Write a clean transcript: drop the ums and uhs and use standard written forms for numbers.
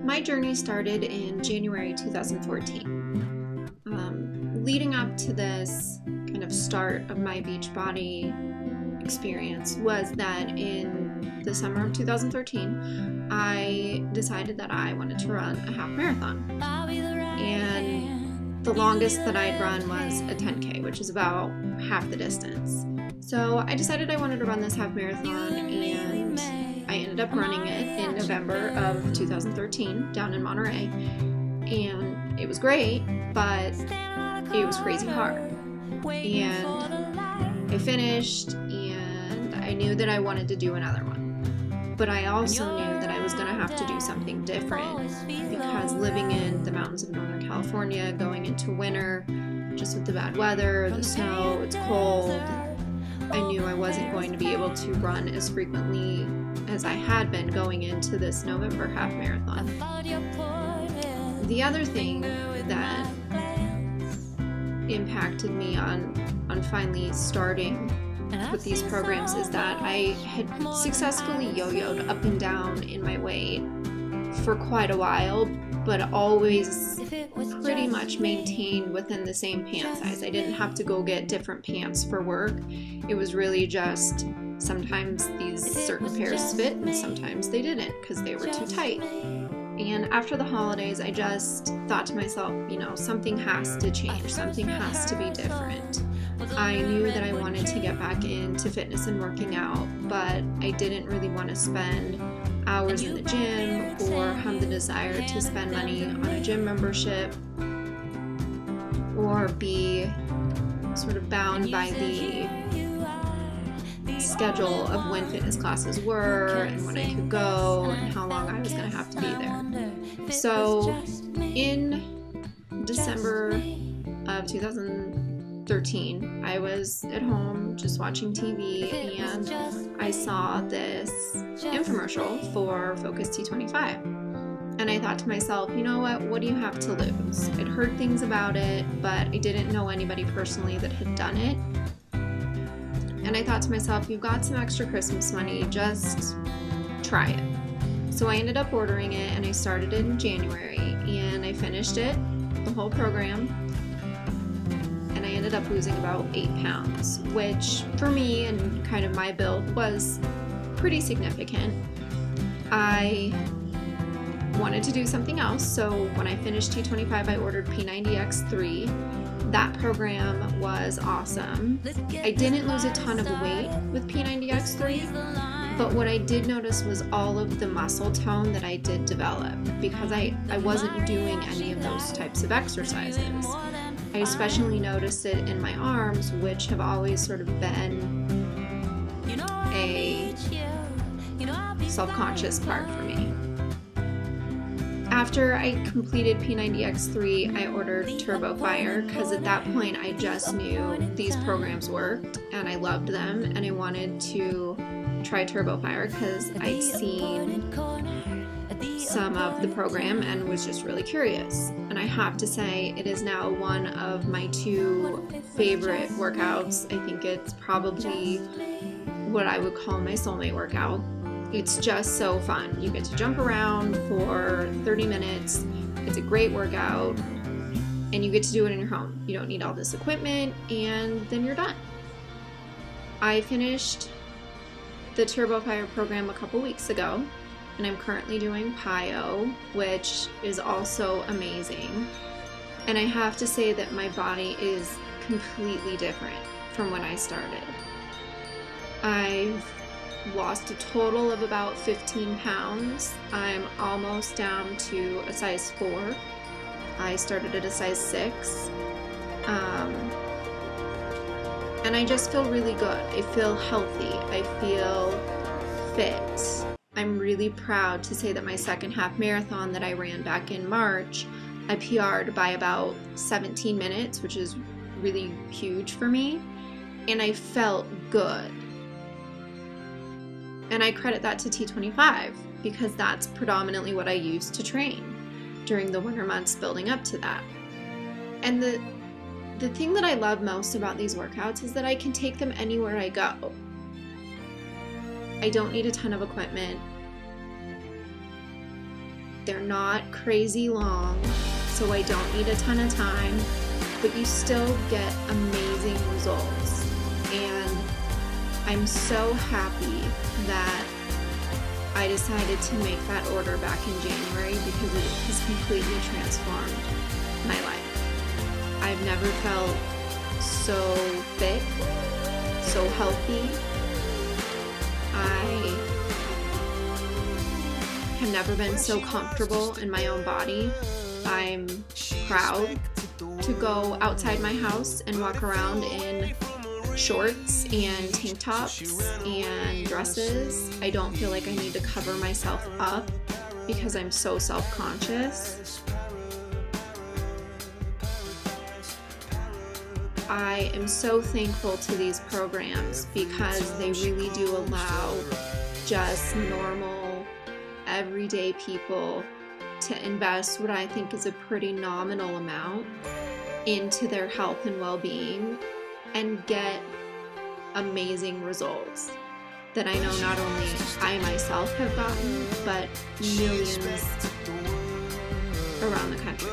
My journey started in January 2014. Leading up to this kind of start of my Beachbody experience was that in the summer of 2013, I decided that I wanted to run a half marathon. And the longest that I'd run was a 10K, which is about half the distance. So I decided I wanted to run this half marathon, and I ended up running it in November of 2013 down in Monterey. And it was great, but it was crazy hard. And I finished, and I knew that I wanted to do another one. But I also knew that I was going to have to do something different, because living in the mountains of Northern California, going into winter, just with the bad weather, the snow, it's cold, I knew I wasn't going to be able to run as frequently as I had been going into this November half marathon. The other thing that impacted me on finally starting with these programs is that I had successfully yo-yoed up and down in my weight for quite a while, but always pretty much maintained within the same pant size. I didn't have to go get different pants for work. It was really just sometimes these certain pairs fit and sometimes they didn't because they were too tight. And after the holidays, I just thought to myself, you know, something has to change, something has to be different. I knew that I wanted to get back into fitness and working out, but I didn't really want to spend hours in the gym or have the desire to spend money on a gym membership or be sort of bound by the schedule of when fitness classes were and when I could go and how long I was going to have to be there. So in December of 2013, I was at home just watching TV, and I saw this infomercial for Focus T25. And I thought to myself, you know what do you have to lose? I'd heard things about it, but I didn't know anybody personally that had done it. And I thought to myself, you've got some extra Christmas money, just try it. So I ended up ordering it, and I started it in January, and I finished it, the whole program, and I ended up losing about 8 pounds, which for me and kind of my build was pretty significant. I wanted to do something else, so when I finished T25, I ordered P90X3. That program was awesome. I didn't lose a ton of weight with P90X3, but what I did notice was all of the muscle tone that I did develop, because I wasn't doing any of those types of exercises. I especially noticed it in my arms, which have always sort of been a self-conscious part for me. After I completed P90X3, I ordered TurboFire, because at that point I just knew these programs worked and I loved them, and I wanted to try TurboFire because I'd seen some of the program and was just really curious. And I have to say, it is now one of my 2 favorite workouts. I think it's probably what I would call my soulmate workout. It's just so fun. You get to jump around for 30 minutes. It's a great workout, and you get to do it in your home. You don't need all this equipment, and then you're done. I finished the TurboFire program a couple weeks ago, and I'm currently doing PiYo, which is also amazing. And I have to say that my body is completely different from when I started. I've lost a total of about 15 pounds. I'm almost down to a size 4. I started at a size 6. And I just feel really good. I feel healthy. I feel fit. I'm really proud to say that my second half marathon that I ran back in March, I PR'd by about 17 minutes, which is really huge for me. And I felt good. And I credit that to T25, because that's predominantly what I used to train during the winter months building up to that. And the thing that I love most about these workouts is that I can take them anywhere I go. I don't need a ton of equipment. They're not crazy long, so I don't need a ton of time, but you still get amazing results. And I'm so happy that I decided to make that order back in January because it has completely transformed my life. I've never felt so fit, so healthy. I have never been so comfortable in my own body. I'm proud to go outside my house and walk around in shorts and tank tops and dresses. I don't feel like I need to cover myself up because I'm so self-conscious. I am so thankful to these programs because they really do allow just normal, everyday people to invest what I think is a pretty nominal amount into their health and well-being and get amazing results that I know not only I myself have gotten, but millions around the country.